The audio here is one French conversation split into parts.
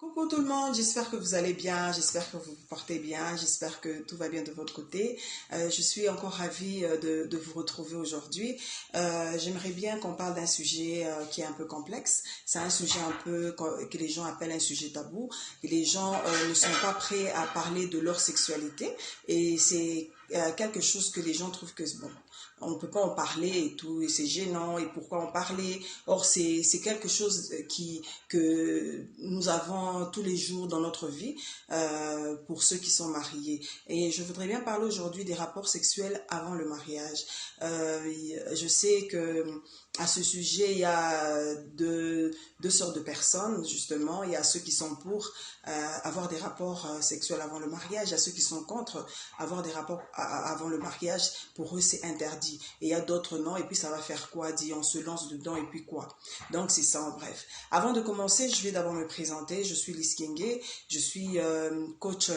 Coucou tout le monde, j'espère que vous allez bien, j'espère que vous vous portez bien, j'espère que tout va bien de votre côté. Je suis encore ravie de vous retrouver aujourd'hui. J'aimerais bien qu'on parle d'un sujet qui est un peu complexe. C'est un sujet un peu que les gens appellent un sujet tabou. Et les gens ne sont pas prêts à parler de leur sexualité. Et c'est quelque chose que les gens trouvent que bon, on ne peut pas en parler et tout, et c'est gênant, et pourquoi en parler? Or, c'est quelque chose que nous avons tous les jours dans notre vie pour ceux qui sont mariés. Et je voudrais bien parler aujourd'hui des rapports sexuels avant le mariage. Je sais que à ce sujet, il y a deux sortes de personnes, justement. Il y a ceux qui sont pour avoir des rapports sexuels avant le mariage, il y a ceux qui sont contre avoir des rapports avant le mariage. Pour eux, c'est interdit. Et il y a d'autres non, et puis ça va faire quoi? Dit, on se lance dedans, et puis quoi? Donc, c'est ça en bref. Avant de commencer, je vais d'abord me présenter. Je suis Lys Kenge, je suis coach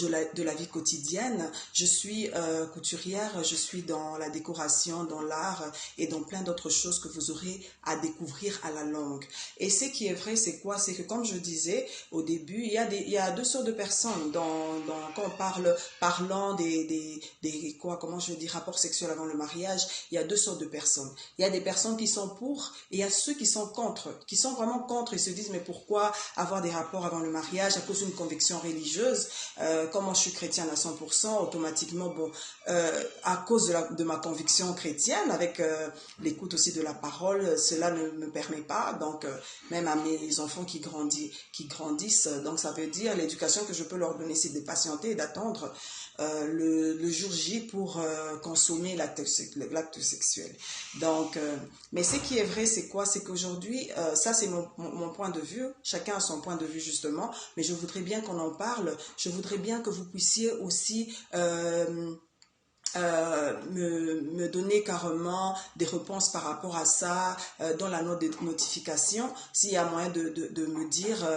de la vie quotidienne. Je suis couturière, je suis dans la décoration, dans l'art et dans plein d'autres choses que vous aurez à découvrir à la longue. Et ce qui est vrai, c'est quoi? C'est que comme je disais au début, il y a deux sortes de personnes quand on parlant comment je dis, rapports sexuels avant le mariage, il y a deux sortes de personnes. Il y a des personnes qui sont pour et il y a ceux qui sont contre, qui sont vraiment contre et se disent mais pourquoi avoir des rapports avant le mariage à cause d'une conviction religieuse? Comme moi je suis chrétienne à 100%, automatiquement, bon, à cause de ma conviction chrétienne, avec l'écoute aussi de la parole, cela ne me permet pas, donc même à mes enfants qui grandissent, donc ça veut dire l'éducation que je peux leur donner, c'est de patienter et d'attendre le jour J pour consommer l'acte sexuel. Donc, mais ce qui est vrai, c'est quoi? C'est qu'aujourd'hui, ça c'est mon point de vue, chacun a son point de vue justement, mais je voudrais bien qu'on en parle, je voudrais bien que vous puissiez aussi me donner carrément des réponses par rapport à ça dans la note de notification, s'il y a moyen de me dire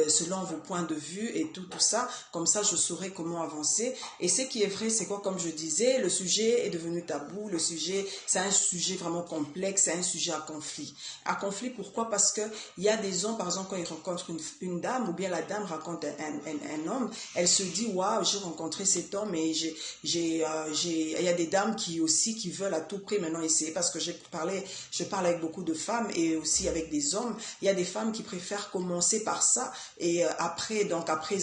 selon vos points de vue et tout ça, comme ça je saurai comment avancer. Et ce qui est vrai, c'est quoi? Comme je disais, le sujet est devenu tabou, le sujet, c'est un sujet vraiment complexe, c'est un sujet à conflit. À conflit, pourquoi? Parce que il y a des hommes, par exemple, quand ils rencontrent une dame, ou bien la dame rencontre un homme, elle se dit, waouh, j'ai rencontré cet homme et il y a des dames qui veulent à tout prix maintenant essayer, parce que je parle avec beaucoup de femmes et aussi avec des hommes. Il y a des femmes qui préfèrent commencer par ça et après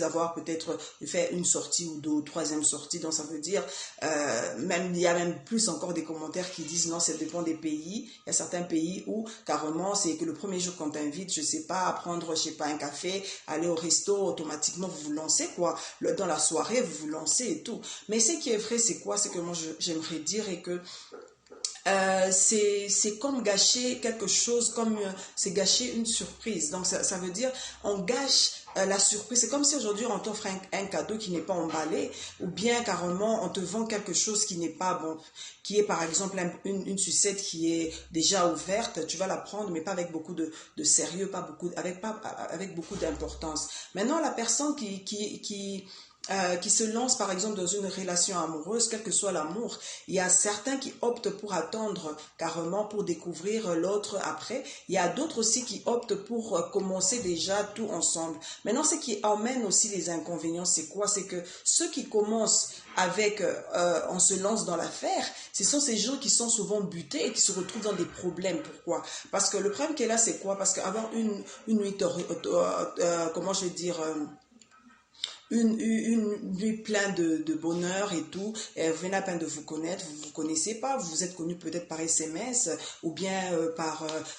avoir peut-être fait une sortie ou deux ou troisième sortie, donc ça veut dire il y a même plus encore des commentaires qui disent non, ça dépend des pays. Il y a certains pays où carrément c'est que le premier jour qu'on t'invite, je sais pas, à prendre, je sais pas, un café, aller au resto, automatiquement vous vous lancez quoi. Dans la soirée vous vous lancez et tout. Mais ce qui est vrai, c'est quoi? C'est que moi j'aimerais dire et que c'est comme gâcher quelque chose, comme c'est gâcher une surprise. Donc ça veut dire on gâche la surprise. C'est comme si aujourd'hui on t'offre un cadeau qui n'est pas emballé, ou bien carrément on te vend quelque chose qui n'est pas bon, qui est par exemple une sucette qui est déjà ouverte, tu vas la prendre mais pas avec beaucoup de sérieux, pas avec beaucoup d'importance. Maintenant la personne qui se lance par exemple dans une relation amoureuse, quel que soit l'amour, il y a certains qui optent pour attendre carrément pour découvrir l'autre après. Il y a d'autres aussi qui optent pour commencer déjà tout ensemble. Maintenant, ce qui emmène aussi les inconvénients, c'est quoi? C'est que ceux qui commencent avec, on se lance dans l'affaire, ce sont ces gens qui sont souvent butés et qui se retrouvent dans des problèmes. Pourquoi? Parce que le problème qui est là, c'est quoi? Parce qu'avoir une nuit, comment je vais dire... une nuit pleine de bonheur et tout, et vous venez à peine de vous connaître, vous ne vous connaissez pas, vous vous êtes connus peut-être par SMS ou bien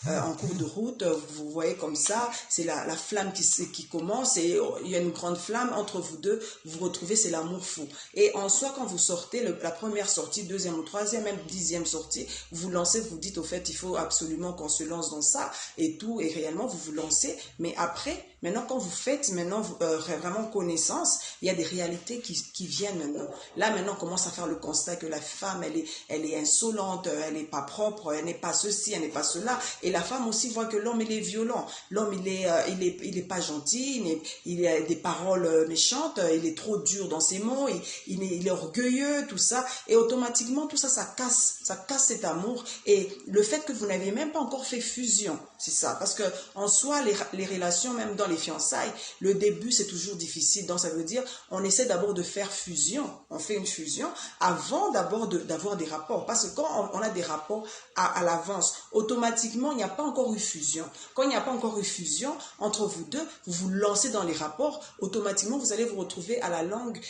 en cours de route, vous voyez comme ça, c'est la flamme qui commence et il y a une grande flamme entre vous deux, vous vous retrouvez, c'est l'amour fou. Et en soi, quand vous sortez, la première sortie, deuxième ou troisième, même dixième sortie, vous vous lancez, vous dites au fait, il faut absolument qu'on se lance dans ça et tout, et réellement vous vous lancez, mais après, maintenant quand vous faites vraiment connaissance, naissance, il y a des réalités qui viennent maintenant. Là, maintenant, on commence à faire le constat que la femme, elle est insolente, elle n'est pas propre, elle n'est pas ceci, elle n'est pas cela. Et la femme aussi voit que l'homme, il est violent. L'homme, il est pas gentil, il a des paroles méchantes, il est trop dur dans ses mots, il est orgueilleux, tout ça. Et automatiquement, tout ça, ça casse cet amour. Et le fait que vous n'avez même pas encore fait fusion, c'est ça. Parce que en soi, les relations, même dans les fiançailles, le début, c'est toujours difficile. Donc, ça veut dire, on essaie d'abord de faire fusion. On fait une fusion avant d'abord d'avoir des rapports. Parce que quand on a des rapports à l'avance, automatiquement, il n'y a pas encore eu fusion. Quand il n'y a pas encore eu fusion entre vous deux, vous vous lancez dans les rapports, automatiquement, vous allez vous retrouver à la longue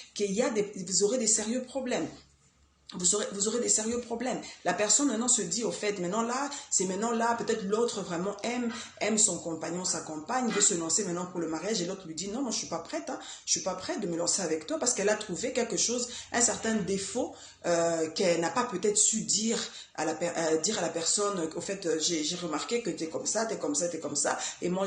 vous aurez des sérieux problèmes. Vous aurez des sérieux problèmes. La personne maintenant se dit, au fait, c'est maintenant là, peut-être l'autre vraiment aime son compagnon, sa compagne, veut se lancer maintenant pour le mariage, et l'autre lui dit, non, moi je suis pas prête, hein, je suis pas prête de me lancer avec toi, parce qu'elle a trouvé quelque chose, un certain défaut qu'elle n'a pas peut-être su dire à la personne, au fait, j'ai remarqué que tu es comme ça, tu es comme ça, tu es comme ça, et moi,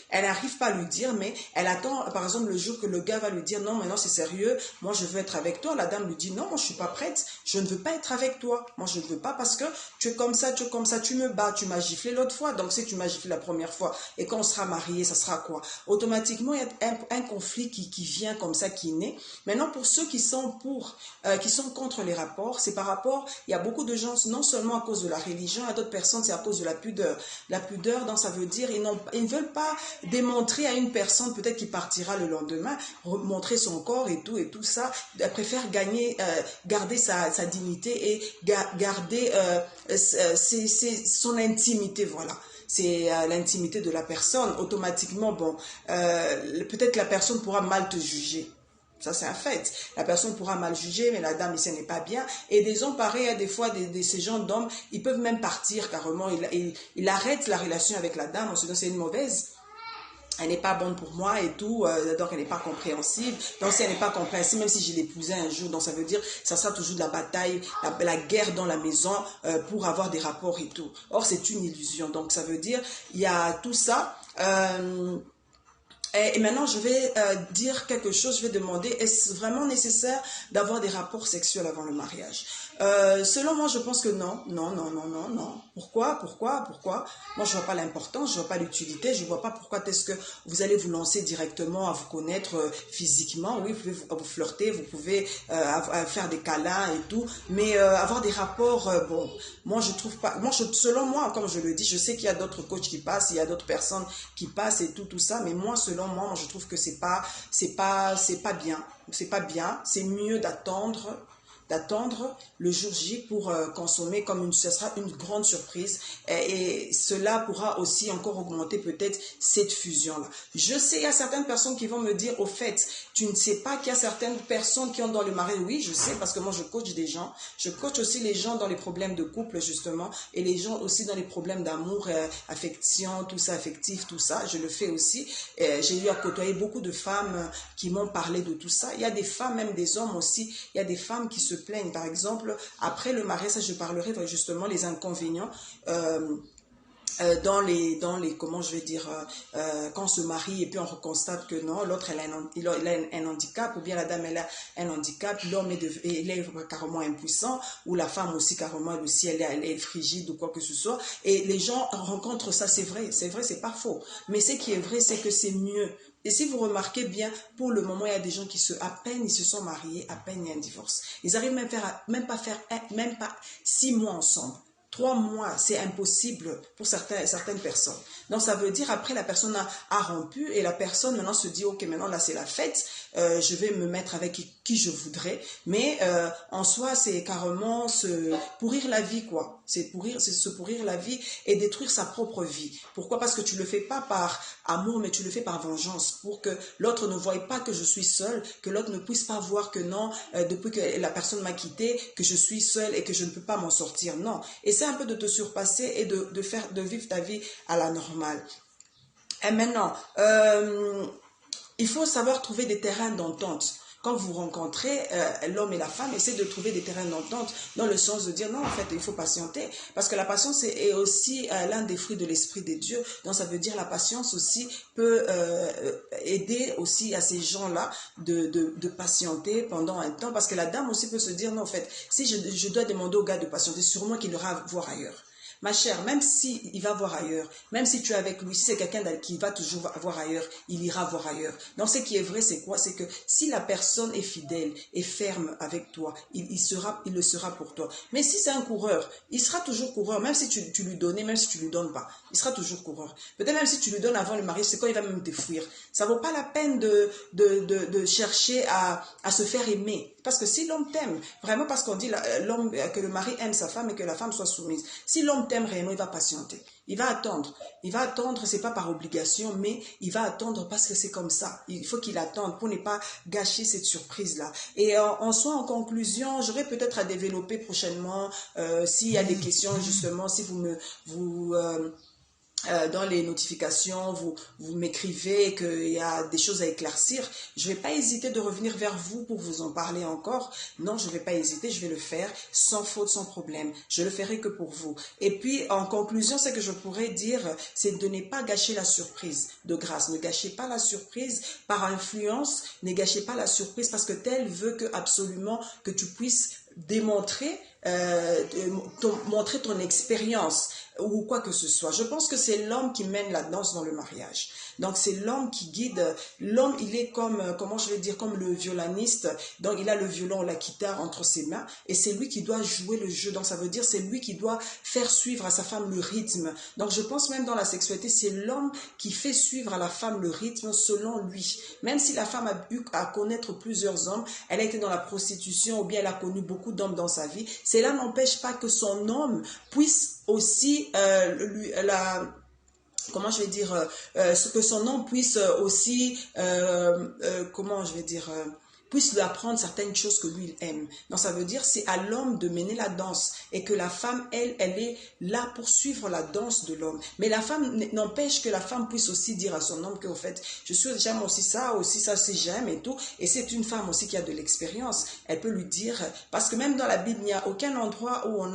elle n'arrive pas à lui dire, mais elle attend, par exemple, le jour que le gars va lui dire, non, maintenant c'est sérieux, moi je veux être avec toi, la dame lui dit, non, moi je suis pas prête, je ne veux pas être avec toi. Moi, je ne veux pas parce que tu es comme ça, tu me bats, tu m'as giflé l'autre fois. Donc, si tu m'as giflé la première fois et quand on sera mariés, ça sera quoi? Automatiquement, il y a un conflit qui vient comme ça, qui naît. Maintenant, pour ceux qui sont qui sont contre les rapports, c'est par rapport, il y a beaucoup de gens, non seulement à cause de la religion, à d'autres personnes, c'est à cause de la pudeur. La pudeur, donc ça veut dire, ils ne veulent pas démontrer à une personne, peut-être qui partira le lendemain, montrer son corps et tout ça. Ils préfèrent garder sa dignité et garder son intimité, voilà. C'est l'intimité de la personne. Automatiquement, bon, peut-être la personne pourra mal te juger. Ça, c'est un fait. La personne pourra mal juger, mais la dame, ici, n'est pas bien. Et des hommes, pareil, à des fois, ces gens d'hommes, ils peuvent même partir carrément. Ils arrêtent la relation avec la dame en se disant c'est une mauvaise. Elle n'est pas bonne pour moi et tout, donc elle n'est pas compréhensible. Donc si elle n'est pas compréhensible, même si je l'épousais un jour, donc ça veut dire ça sera toujours de la bataille, la guerre dans la maison pour avoir des rapports et tout. Or, c'est une illusion. Donc ça veut dire, il y a tout ça. Et maintenant, je vais dire quelque chose, je vais demander, est-ce vraiment nécessaire d'avoir des rapports sexuels avant le mariage? Selon moi, je pense que non. Pourquoi? Moi, je vois pas l'importance, je vois pas l'utilité, je vois pas pourquoi est-ce que vous allez vous lancer directement à vous connaître physiquement. Oui, vous pouvez vous flirter, vous pouvez faire des câlins et tout, mais avoir des rapports, bon, moi, je trouve pas. Selon moi, comme je le dis, je sais qu'il y a d'autres coachs qui passent, il y a d'autres personnes qui passent et tout ça, mais moi, selon moi, je trouve que c'est pas bien. C'est pas bien. C'est mieux d'attendre le jour J pour consommer ce sera une grande surprise et cela pourra aussi encore augmenter peut-être cette fusion-là. Je sais, il y a certaines personnes qui vont me dire, au fait, tu ne sais pas qu'il y a certaines personnes qui ont dans le mariage. Oui, je sais parce que moi je coach des gens, je coach aussi les gens dans les problèmes de couple justement et les gens aussi dans les problèmes d'amour, affection, tout ça, affectif, tout ça, je le fais aussi. J'ai eu à côtoyer beaucoup de femmes qui m'ont parlé de tout ça. Il y a des femmes, même des hommes aussi, il y a des femmes qui se plaignent. Par exemple, après le mariage, ça je parlerai justement les inconvénients comment je vais dire, quand on se marie et puis on constate que non, l'autre il a un handicap, ou bien la dame elle a un handicap, l'homme est carrément impuissant, ou la femme aussi carrément elle aussi elle est frigide ou quoi que ce soit, et les gens rencontrent ça, c'est vrai, c'est pas faux, mais ce qui est vrai c'est que c'est mieux. Et si vous remarquez bien, pour le moment, il y a des gens qui à peine ils se sont mariés, à peine il y a un divorce. Ils arrivent même pas 6 mois ensemble. 3 mois, c'est impossible pour certaines personnes. Donc, ça veut dire, après, la personne a rompu et la personne maintenant se dit, ok, maintenant là, c'est la fête, je vais me mettre avec qui je voudrais. Mais en soi, c'est carrément se pourrir la vie, quoi. C'est se pourrir la vie et détruire sa propre vie. Pourquoi? Parce que tu le fais pas par amour, mais tu le fais par vengeance, pour que l'autre ne voie pas que je suis seule, que l'autre ne puisse pas voir que non, depuis que la personne m'a quitté, que je suis seule et que je ne peux pas m'en sortir. Non. Et c'est un peu de te surpasser et de vivre ta vie à la normale. Et maintenant, il faut savoir trouver des terrains d'entente. quand vous rencontrez l'homme et la femme, essayez de trouver des terrains d'entente dans le sens de dire non, en fait, il faut patienter. Parce que la patience est aussi l'un des fruits de l'Esprit de Dieu. Donc, ça veut dire la patience aussi peut aider aussi à ces gens-là de patienter pendant un temps. Parce que la dame aussi peut se dire non, en fait, si je dois demander au gars de patienter, sûrement qu'il ira voir ailleurs. Ma chère, même s'il va voir ailleurs, même si tu es avec lui, si c'est quelqu'un qui va toujours voir ailleurs, il ira voir ailleurs. Donc ce qui est vrai, c'est quoi? C'est que si la personne est fidèle et ferme avec toi, il le sera pour toi. Mais si c'est un coureur, il sera toujours coureur, même si tu lui donnes, même si tu lui donnes pas. Il sera toujours coureur. Peut-être même si tu lui donnes avant le mariage, c'est quand il va même te fuir. Ça vaut pas la peine de chercher à se faire aimer. Parce que si l'homme t'aime, vraiment parce qu'on dit que le mari aime sa femme et que la femme soit soumise. Si l'homme t'aime réellement, il va patienter. Il va attendre. Il va attendre, c'est pas par obligation, mais il va attendre parce que c'est comme ça. Il faut qu'il attende pour ne pas gâcher cette surprise-là. Et en soi, en conclusion, j'aurais peut-être à développer prochainement, s'il y a des questions, justement, si dans les notifications, vous m'écrivez et qu'il y a des choses à éclaircir, je ne vais pas hésiter de revenir vers vous pour vous en parler encore. Non, je ne vais pas hésiter, je vais le faire sans faute, sans problème. Je le ferai que pour vous. Et puis, en conclusion, ce que je pourrais dire, c'est de ne pas gâcher la surprise de grâce. Ne gâchez pas la surprise par influence, ne gâchez pas la surprise parce que tel veut que absolument que tu puisses démontrer, montrer ton expérience ou quoi que ce soit. Je pense que c'est l'homme qui mène la danse dans le mariage. Donc c'est l'homme qui guide. L'homme, il est comme, comment je vais dire, comme le violoniste. Donc il a le violon ou la guitare entre ses mains et c'est lui qui doit jouer le jeu. Donc ça veut dire c'est lui qui doit faire suivre à sa femme le rythme. Donc je pense même dans la sexualité, c'est l'homme qui fait suivre à la femme le rythme selon lui. Même si la femme a eu à connaître plusieurs hommes, elle a été dans la prostitution ou bien elle a connu beaucoup d'hommes dans sa vie, cela n'empêche pas que son homme puisse aussi comment je vais dire, que son homme puisse aussi, comment je vais dire, puisse lui apprendre certaines choses que lui il aime. Donc ça veut dire c'est à l'homme de mener la danse et que la femme, elle est là pour suivre la danse de l'homme. Mais la femme n'empêche que la femme puisse aussi dire à son homme qu'en fait, j'aime aussi ça aussi j'aime et tout. Et c'est une femme aussi qui a de l'expérience. Elle peut lui dire, parce que même dans la Bible, il n'y a aucun endroit où on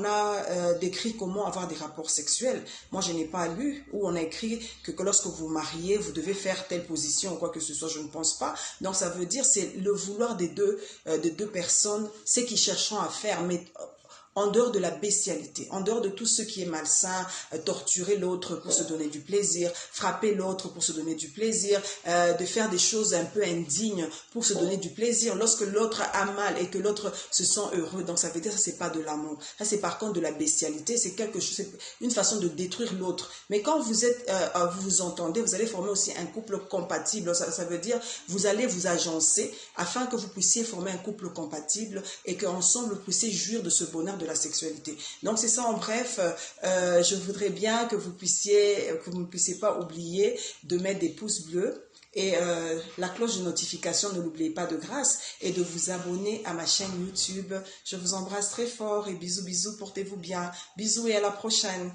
a décrit comment avoir des rapports sexuels. Moi, je n'ai pas lu où on a écrit que lorsque vous mariez, vous devez faire telle position ou quoi que ce soit. Je ne pense pas. Donc ça veut dire c'est le vouloir des deux personnes, c'est qu'ils chercheront à faire, mais en dehors de la bestialité, en dehors de tout ce qui est malsain, torturer l'autre pour se donner du plaisir, frapper l'autre pour se donner du plaisir, de faire des choses un peu indignes pour se donner du plaisir, lorsque l'autre a mal et que l'autre se sent heureux. Donc ça veut dire que ça c'est pas de l'amour, ça c'est par contre de la bestialité, c'est quelque chose, c'est une façon de détruire l'autre. Mais quand vous êtes, vous vous entendez, vous allez former aussi un couple compatible. Ça veut dire vous allez vous agencer afin que vous puissiez former un couple compatible et qu'ensemble vous puissiez jouir de ce bonheur de la sexualité. Donc c'est ça en bref. Je voudrais bien que vous ne puissiez pas oublier de mettre des pouces bleus et la cloche de notification, ne l'oubliez pas de grâce, et de vous abonner à ma chaîne YouTube. Je vous embrasse très fort et bisous, portez-vous bien. Bisous et à la prochaine.